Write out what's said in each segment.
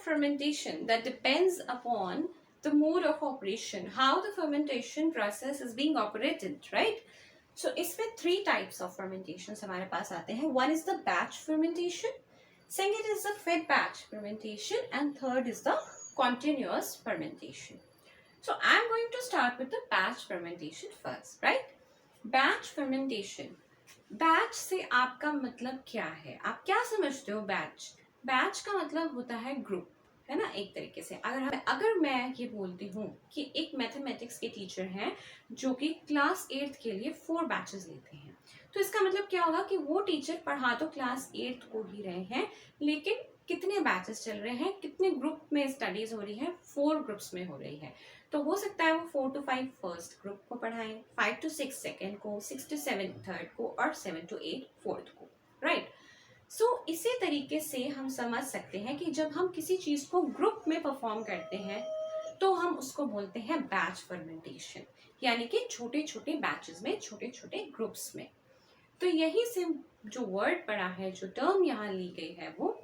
fermentation that depends upon the mode of operation, how the fermentation process is being operated, right? So इसमें 3 types of fermentations हमारे पास आते हैं. One is the batch fermentation, second is the fed batch fermentation, and third is the continuous fermentation. So I'm going to start with the batch fermentation first, right? Batch fermentation. Batch से आपका मतलब क्या है? आप क्या समझते हो batch? Batch का मतलब होता है ग्रुप, है ना? एक तरीके से अगर मैं ये बोलती हूँ कि एक मैथमेटिक्स के टीचर हैं जो कि क्लास 8th के लिए 4 बैचेस लेते हैं, तो इसका मतलब क्या होगा कि वो टीचर पढ़ा तो क्लास 8th को ही रहे हैं, लेकिन कितने बैचेस चल रहे हैं, कितने ग्रुप में स्टडीज हो रही है? 4 ग्रुप्स में हो रही है. तो हो सकता है वो 4 to 5 फर्स्ट ग्रुप को पढ़ाएं, 5 to 6 सेकेंड को, 6 to 7 थर्ड को और 7 to 8 फोर्थ को, राइट? सो इसी तरीके से हम समझ सकते हैं कि जब हम किसी चीज को ग्रुप में परफॉर्म करते हैं तो हम उसको बोलते हैं बैच फर्मेंटेशन, यानी कि छोटे छोटे बैचेस में, छोटे छोटे ग्रुप्स में. तो यही से जो वर्ड पड़ा है, जो टर्म यहाँ ली गई है, वो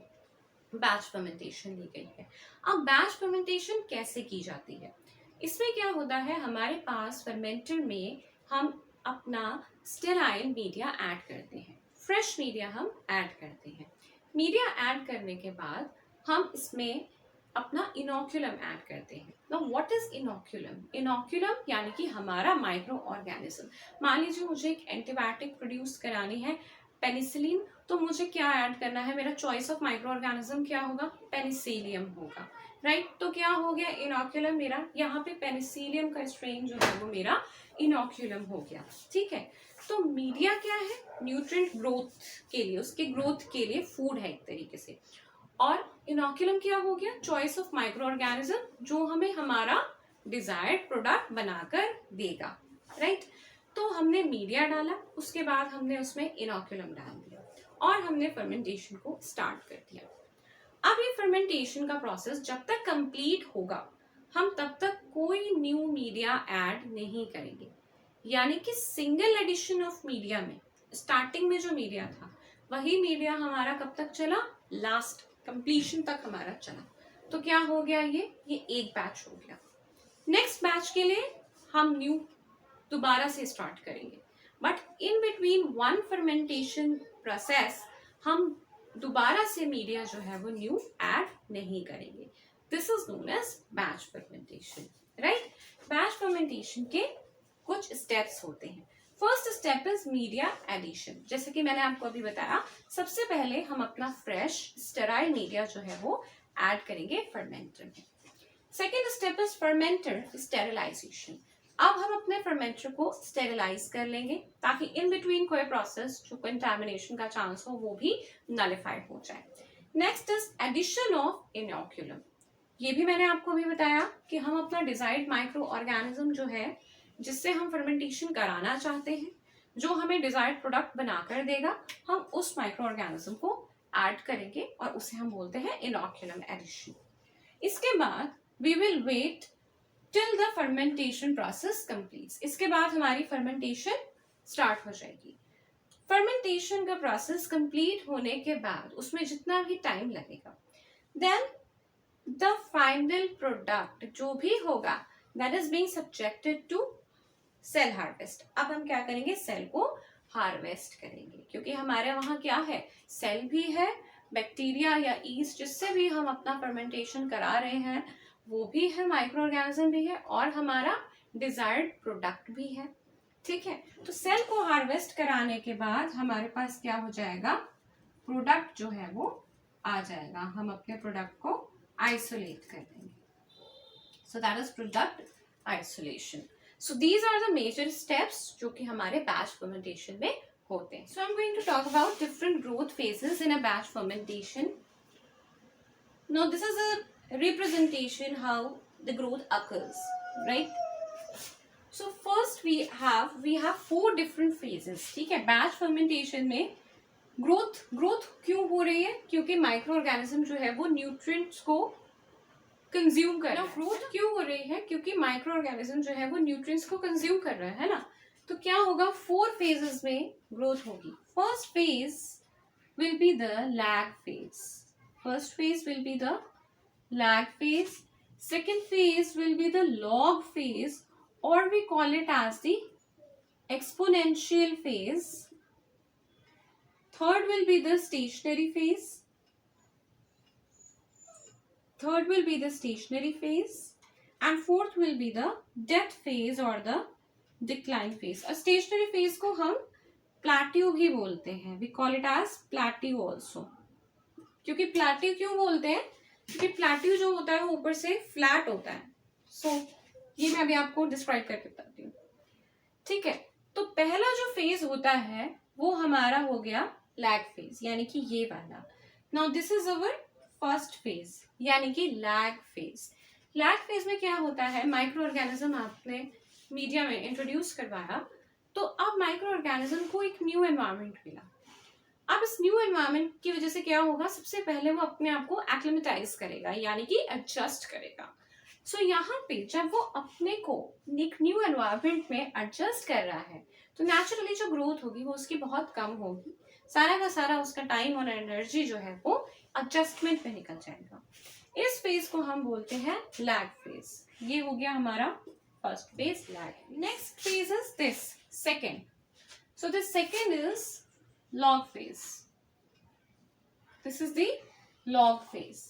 बैच फर्मेंटेशन ली गई है. अब बैच फर्मेंटेशन कैसे की जाती है? इसमें क्या होता है, हमारे पास फर्मेंटर में हम अपना स्टेराइल मीडिया ऐड करते हैं, फ्रेश मीडिया हम ऐड करते हैं. मीडिया ऐड करने के बाद हम इसमें अपना इनोक्यूलम ऐड करते हैं. Now what is inoculum? Inoculum यानी कि हमारा माइक्रो ऑर्गेनिज्म. मान लीजिए मुझे एक एंटीबायोटिक प्रोड्यूस करानी है, पेनिसिलिन, तो मुझे क्या ऐड करना है? मेरा चॉइस ऑफ माइक्रो ऑर्गेनिज्म क्या होगा? पेनिसिलियम होगा, राइट? तो क्या हो गया? इनोक्यूलम मेरा, यहाँ पे पेनिसिलियम का स्ट्रेन जो है वो मेरा इनोक्यूलम हो गया, ठीक है? तो मीडिया क्या है? न्यूट्रिएंट ग्रोथ के लिए, उसके ग्रोथ के लिए फूड है एक तरीके से. और इनोक्यूलम क्या हो गया? चॉइस ऑफ माइक्रो ऑर्गेनिज्म जो हमें हमारा डिजायर्ड प्रोडक्ट बनाकर देगा, राइट? तो हमने मीडिया डाला, उसके बाद हमने उसमें इनोक्यूलम डाल दिया और हमने फर्मेंटेशन को स्टार्ट कर दिया. अब ये फर्मेंटेशन का प्रोसेस जब तक कंप्लीट होगा, हम तब तक कोई न्यू मीडिया ऐड नहीं करेंगे. यानी कि सिंगल एडिशन ऑफ मीडिया में, स्टार्टिंग में जो मीडिया था वही मीडिया हमारा कब तक चला? लास्ट कंप्लीशन तक हमारा चला. तो क्या हो गया? ये एक बैच हो गया. नेक्स्ट बैच के लिए हम न्यू दोबारा से स्टार्ट करेंगे, but in between one fermentation process हम दोबारा से मीडिया जो है वो न्यू ऐड नहीं करेंगे. This is known as batch fermentation, right? Batch fermentation के कुछ स्टेप्स होते हैं. First step is media addition. जैसे कि मैंने आपको अभी बताया, सबसे पहले हम अपना फ्रेश स्टेराइल मीडिया जो है वो ऐड करेंगे फर्मेंटर में. Second step is fermenter sterilization. अब हम अपने फर्मेंटर को स्टेरिलाइज कर लेंगे ताकि इन बिटवीन कोई प्रोसेस जो कंटामिनेशन का चांस हो वो भी नलिफाइड हो जाए. Next is addition of inoculum. ये भी मैंने आपको अभी बताया कि हम अपना डिजायर्ड माइक्रो ऑर्गेनिज्म जो है, जिससे हम फर्मेंटेशन कराना चाहते हैं, जो हमें डिजायर्ड प्रोडक्ट बनाकर देगा, हम उस माइक्रो ऑर्गेनिज्म को ऐड करेंगे और उसे हम बोलते हैं इनोक्यूलम एडिशन. इसके बाद we will wait till the fermentation process completes. इसके बाद हमारी फर्मेंटेशन स्टार्ट हो जाएगी. फर्मेंटेशन का प्रोसेस कंप्लीट होने के बाद उसमें जितना भी टाइम लगेगा, देन द फाइनल प्रोडक्ट जो भी होगा that is being subjected to cell harvest. अब हम क्या करेंगे? सेल को हार्वेस्ट करेंगे, क्योंकि हमारे वहां क्या है? सेल भी है, बैक्टीरिया या ईस्ट जिससे भी हम अपना फर्मेंटेशन करा रहे हैं वो भी है, माइक्रो ऑर्गेनिज्म भी है और हमारा डिजायर्ड प्रोडक्ट भी है, ठीक है? तो सेल को हार्वेस्ट कराने के बाद हमारे पास क्या हो जाएगा? प्रोडक्ट जो है वो आ जाएगा. हम अपने प्रोडक्ट को आइसोलेट कर देंगे. So that is product isolation. So these are the major steps जो कि हमारे batch fermentation में होते हैं. So I'm going to talk about different growth phases in a batch fermentation. Now this is a representation how the growth occurs, right? So first we have 4 different phases, ठीक है? Batch fermentation में growth क्यों हो रही है? क्योंकि micro organism जो है वो nutrients को कंज्यूम कर रहा है. ग्रोथ क्यों हो रही है? क्योंकि माइक्रो ऑर्गेनिज्म जो है वो न्यूट्रिएंट्स को कंज्यूम कर रहा है ना. तो क्या होगा? 4 फेजेस में ग्रोथ होगी. First phase will be the lag phase. First phase will be the lag phase. Second phase will be the log phase, or we call it as the exponential phase. Third will be the stationary phase. Third will be the stationary phase. And fourth will be the death phase or the decline phase. और stationary phase को हम plateau भी बोलते हैं. We call it as plateau also. क्योंकि plateau क्यों बोलते हैं? क्योंकि plateau जो होता है वो ऊपर से flat होता है. So ये मैं अभी आपको describe करके बताती हूँ. ठीक है, तो पहला जो phase होता है वो हमारा हो गया lag phase, यानी कि ये वाला. Now this is our first phase, यानी कि lag phase. लैग फेज में क्या होता है, माइक्रो ऑर्गेनिज्म आपने मीडिया में इंट्रोड्यूस करवाया, तो अब माइक्रो ऑर्गेनिज्म को एक न्यू एनवायरनमेंट मिला. अब इस न्यू एनवायरनमेंट की वजह से क्या होगा, सबसे पहले वो अपने आप को एक्लिमेटाइज करेगा, यानी कि एडजस्ट करेगा. सो यहाँ पे जब वो अपने को एक न्यू एनवायरनमेंट में एडजस्ट कर रहा है, तो नेचुरली जो ग्रोथ होगी वो उसकी बहुत कम होगी. सारा का सारा उसका टाइम और एनर्जी जो है वो एडजस्टमेंट में निकल जाएगा. इस फेज को हम बोलते हैं लैग फेज. ये हो गया हमारा first phase, lag. Next phase is this second. So this second is log phase. This is the log phase.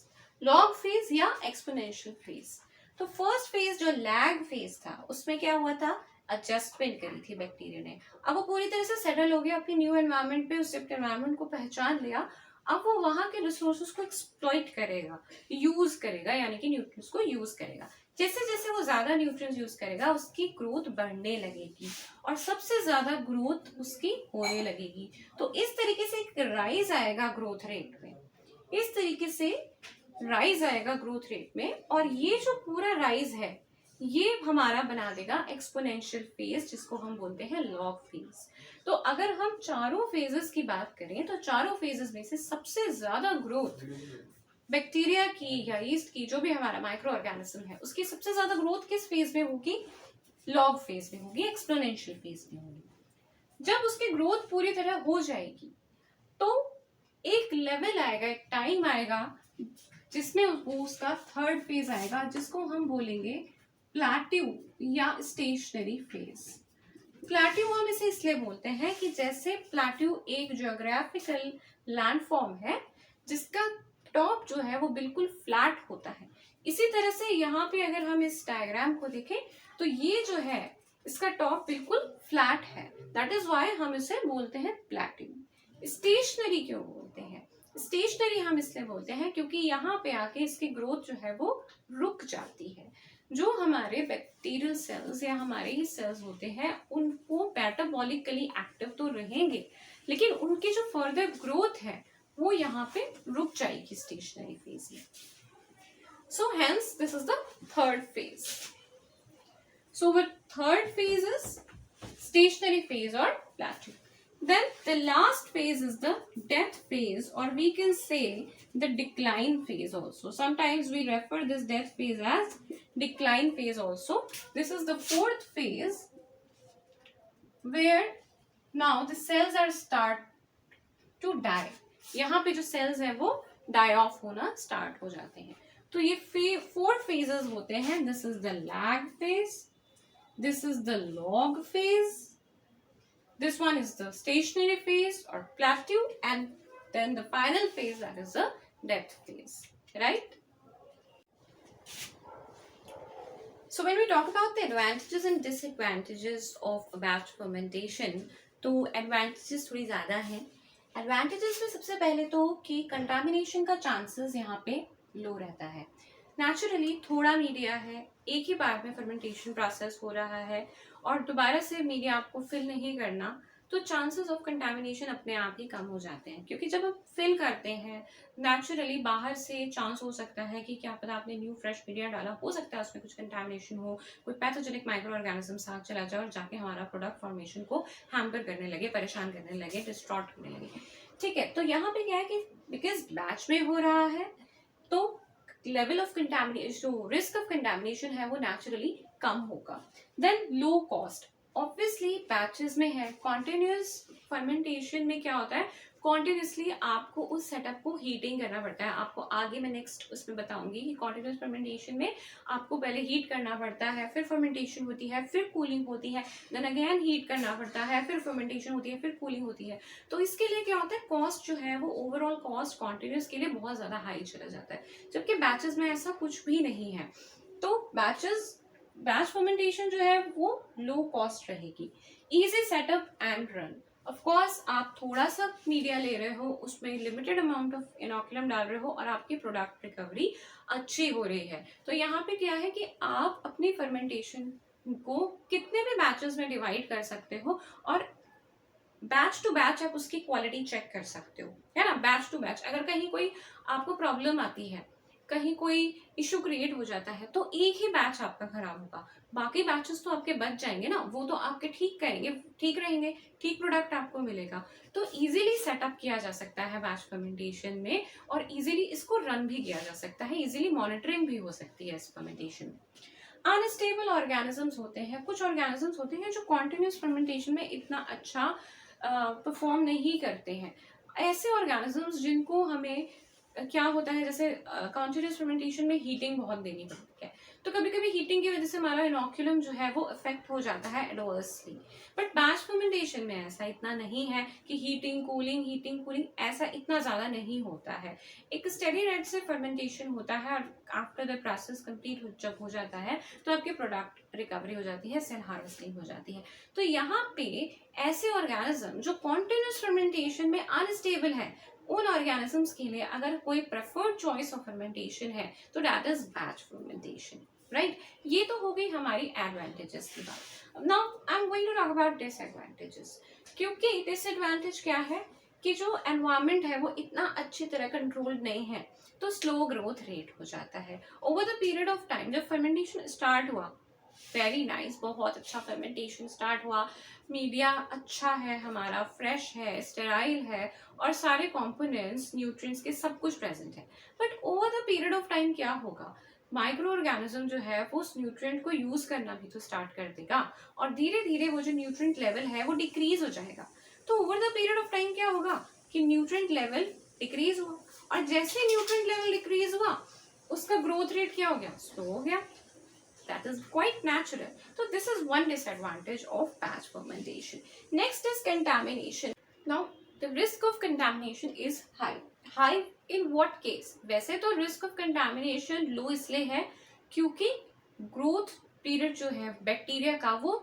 Log phase या एक्सपोनेंशियल फेज. तो फर्स्ट फेज जो लैग फेज था उसमें क्या हुआ था, एडजस्टमेंट करी थी बैक्टीरिया ने. अब वो पूरी तरह से सेटल हो गया अपनी न्यू एनवायरनमेंट पे, उस एनवायरनमेंट को पहचान लिया. अब वो वहां के रिसोर्सेज को एक्सप्लॉइट करेगा, यूज करेगा, यानी कि न्यूट्रिएंट्स को यूज करेगा. जैसे जैसे वो ज्यादा न्यूट्रिएंट्स यूज करेगा उसकी ग्रोथ बढ़ने लगेगी और सबसे ज्यादा ग्रोथ उसकी होने लगेगी. तो इस तरीके से एक राइज आएगा ग्रोथ रेट में. इस तरीके से राइज आएगा ग्रोथ रेट में, और ये जो पूरा राइज है ये हमारा बना देगा एक्सपोनेंशियल फेज, जिसको हम बोलते हैं लॉग फेज. तो अगर हम चारों फेजेस की बात करें तो चारों फेजेस में से सबसे ज्यादा ग्रोथ बैक्टीरिया की या यीस्ट की, जो भी हमारा माइक्रो ऑर्गेनिज्म है, उसकी सबसे ज्यादा ग्रोथ किस फेज में होगी, लॉग फेज में होगी, एक्सपोनेंशियल फेज में होगी. जब उसकी ग्रोथ पूरी तरह हो जाएगी तो एक लेवल आएगा, एक टाइम आएगा जिसमें उसका थर्ड फेज आएगा, जिसको हम बोलेंगे प्लेट्यू या स्टेशनरी फेज. प्लेट्यू हम इसे इसलिए बोलते हैं कि जैसे प्लेट्यू एक ज्योग्राफिकल लैंडफॉर्म है जिसका टॉप जो है वो बिल्कुल फ्लैट होता है, इसी तरह से यहाँ पे अगर हम इस डायग्राम को देखें तो ये जो है इसका टॉप बिल्कुल फ्लैट है. दैट इज व्हाई हम इसे बोलते हैं प्लेट्यू. स्टेशनरी क्यों बोलते हैं, स्टेशनरी हम इसलिए बोलते हैं क्योंकि यहाँ पे आके इसकी ग्रोथ जो है वो रुक जाती है. जो हमारे बैक्टीरियल सेल्स या हमारे ही सेल्स होते हैं उनको मेटाबॉलिकली एक्टिव तो रहेंगे, लेकिन उनकी जो फर्दर ग्रोथ है वो यहाँ पे रुक जाएगी स्टेशनरी फेज में. So hence this is the third phase. So the third phase is stationary phase और plateau. Then the last phase is the death phase, or we can say the decline phase also. Sometimes we refer this death phase as decline phase also. This is the fourth phase where now the cells are start to die. यहाँ पे जो cells हैं वो die off होना start हो जाते हैं. तो ये four phases होते हैं. This is the lag phase. This is the log phase. This one is the stationary phase or plateau, and then the final phase, that is the death phase, right? So when we talk about the advantages and disadvantages of batch fermentation, तो advantages थोड़ी ज़्यादा हैं. Advantages में सबसे पहले तो कि contamination का chances यहाँ पे low रहता है. Naturally थोड़ा मीडिया है, एक ही बार में fermentation process हो रहा है और दोबारा से मीडिया आपको फिल नहीं करना, तो चांसेस ऑफ कंटामिनेशन अपने आप ही कम हो जाते हैं. क्योंकि जब आप फिल करते हैं नेचुरली बाहर से चांस हो सकता है कि क्या पता आपने न्यू फ्रेश मीडिया डाला, हो सकता है उसमें कुछ कंटामिनेशन हो, कोई पैथोजेनिक माइक्रो ऑर्गेनिज्म साथ चला जाए और जाके हमारा प्रोडक्ट फॉर्मेशन को हैम्पर करने लगे, परेशान करने लगे, डिस्ट्रॉट करने लगे. ठीक है, तो यहाँ पे क्या है कि बिकॉज बैच में हो रहा है तो लेवल ऑफ कंटामिनेशन, जो रिस्क ऑफ कंटामिनेशन है वो नेचुरली कम होगा. Then low cost. Obviously batches में है, कॉन्टिन्यूस फर्मेंटेशन में क्या होता है, कॉन्टिन्यूसली आपको उस सेटअप को हीटिंग करना पड़ता है। आपको आगे मैं नेक्स्ट उसमें बताऊंगी कि कॉन्टिन्यूस फर्मेंटेशन में आपको पहले हीट करना पड़ता है, फिर फर्मेंटेशन होती है, फिर कूलिंग होती है, देन अगेन हीट करना पड़ता है, फिर फर्मेंटेशन होती है, फिर कूलिंग होती है। तो इसके लिए क्या होता है, कॉस्ट जो है वो ओवरऑल कॉस्ट कॉन्टिन्यूस के लिए बहुत ज़्यादा हाई चला जाता है, जबकि बैचेस में ऐसा कुछ भी नहीं है। तो बैच फर्मेंटेशन जो है वो लो कॉस्ट रहेगी, easy setup and run. Of course आप थोड़ा सा मीडिया ले रहे हो, उसमें लिमिटेड अमाउंट ऑफ इनोकुलम डाल रहे हो और आपकी प्रोडक्ट रिकवरी अच्छी हो रही है। तो यहाँ पे क्या है कि आप अपनी फर्मेंटेशन को कितने भी बैचेस में डिवाइड कर सकते हो और बैच टू बैच आप उसकी क्वालिटी चेक कर सकते हो, है ना। बैच टू बैच अगर कहीं कोई आपको प्रॉब्लम आती है, कहीं कोई इशू क्रिएट हो जाता है, तो एक ही बैच आपका खराब होगा, बाकी बैचेस तो आपके बच जाएंगे ना, वो तो आपके ठीक करेंगे, ठीक रहेंगे, ठीक प्रोडक्ट आपको मिलेगा। तो इजीली सेटअप किया जा सकता है बैच फर्मेंटेशन में और इजीली इसको रन भी किया जा सकता है, इजीली मॉनिटरिंग भी हो सकती है इस फर्मेंटेशन में। अनस्टेबल ऑर्गेनिजम्स होते हैं, कुछ ऑर्गेनिजम्स होते हैं जो कॉन्टिन्यूस फर्मेंटेशन में इतना अच्छा परफॉर्म नहीं करते हैं। ऐसे ऑर्गेनिजम्स जिनको हमें क्या होता है, जैसे कॉन्टिन्यूस फर्मेंटेशन में हीटिंग बहुत देनी पड़ती है, तो कभी कभी हीटिंग की वजह से हमारा इनोकुलम जो है वो अफेक्ट हो जाता है एडवर्सली। बट बैच फर्मेंटेशन में ऐसा इतना नहीं है कि हीटिंग कूलिंग ऐसा इतना ज़्यादा नहीं होता है। एक स्टेडी रेट से फर्मेंटेशन होता है और आफ्टर द प्रोसेस कंप्लीट जब हो जाता है तो आपके प्रोडक्ट रिकवरी हो जाती है, सेल हार्वेस्टिंग हो जाती है। तो यहाँ पे ऐसे ऑर्गेनिज्म जो कॉन्टिन्यूस फर्मेंटेशन में अनस्टेबल है, उन ऑर्गेनिजम्स के लिए अगर कोई प्रेफर्ड चॉइस ऑफ फर्मेंटेशन है तो that is batch fermentation, right. ये तो हो गई हमारी एडवांटेजेस की बात। Now I am going to talk about disadvantages, क्योंकि डिसएडवांटेज क्या है कि जो एनवायरनमेंट है वो इतना अच्छी तरह कंट्रोल्ड नहीं है, तो स्लो ग्रोथ रेट हो जाता है over the period of time. जब फर्मेंटेशन स्टार्ट हुआ, वेरी नाइस, बहुत अच्छा फर्मेंटेशन स्टार्ट हुआ, मीडिया अच्छा है हमारा, फ्रेश है, स्टेराइल है और सारे कंपोनेंट्स न्यूट्रिएंट्स के सब कुछ प्रेजेंट है। But over the period of time क्या होगा, माइक्रो ऑर्गेनिज्म जो है वो उस न्यूट्रिएंट को यूज करना भी तो स्टार्ट कर देगा और धीरे धीरे वो जो न्यूट्रिएंट लेवल है वो डिक्रीज हो जाएगा। तो over the period of time क्या होगा कि न्यूट्रिएंट लेवल डिक्रीज हुआ और जैसे न्यूट्रिएंट लेवल डिक्रीज हुआ उसका ग्रोथ रेट क्या हो गया, स्लो हो गया। That is quite natural. So this is one disadvantage of batch fermentation. Next is contamination. Now the risk of contamination is high. High in what case? वैसे तो risk of contamination low इसलिए है क्योंकि growth period जो है bacteria का वो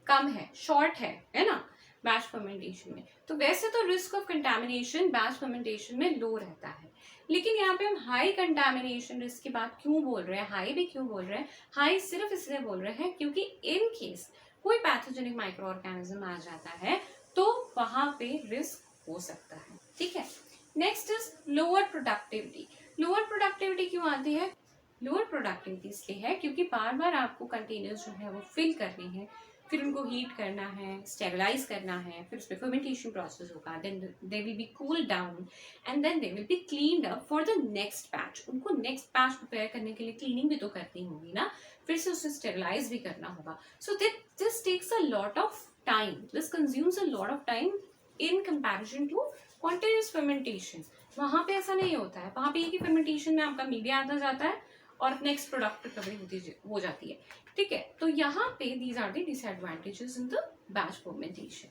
कम है, शॉर्ट है ना बैच फर्मेंटेशन में। तो वैसे तो risk of contamination batch fermentation में लो रहता है, लेकिन यहाँ पे हम हाई कंटामिनेशन रिस्क की बात क्यों बोल रहे हैं, हाई भी क्यों बोल रहे हैं, हाई सिर्फ इसलिए बोल रहे हैं क्योंकि इन केस कोई पैथोजेनिक माइक्रो ऑर्गेनिज्म आ जाता है तो वहां पे रिस्क हो सकता है, ठीक है। Next is lower productivity. Lower productivity क्यों आती है, लोअर प्रोडक्टिविटी इसलिए है क्योंकि बार बार आपको कंटेनर्स जो है वो फिल करने हैं, फिर उनको हीट करना है, स्टेबलाइज करना है, फिर उसमें फर्मेंटेशन प्रोसेस होगा, then they will be cool down and then they will be cleaned up for the next batch. उनको नेक्स्ट बैच प्रिपेयर करने के लिए क्लीनिंग भी तो करनी होगी ना, फिर से उसे स्टेबलाइज भी करना होगा। So this takes a lot of time, this consumes a lot of time in comparison to continuous fermentation. वहाँ पे ऐसा नहीं होता है, वहाँ पे एक ही फर्मेंटेशन में आपका मीडिया आता जाता है और नेक्स्ट प्रोडक्ट रिकवरी हो जाती है, ठीक है। तो यहाँ पे these are the disadvantages in the batch fermentation.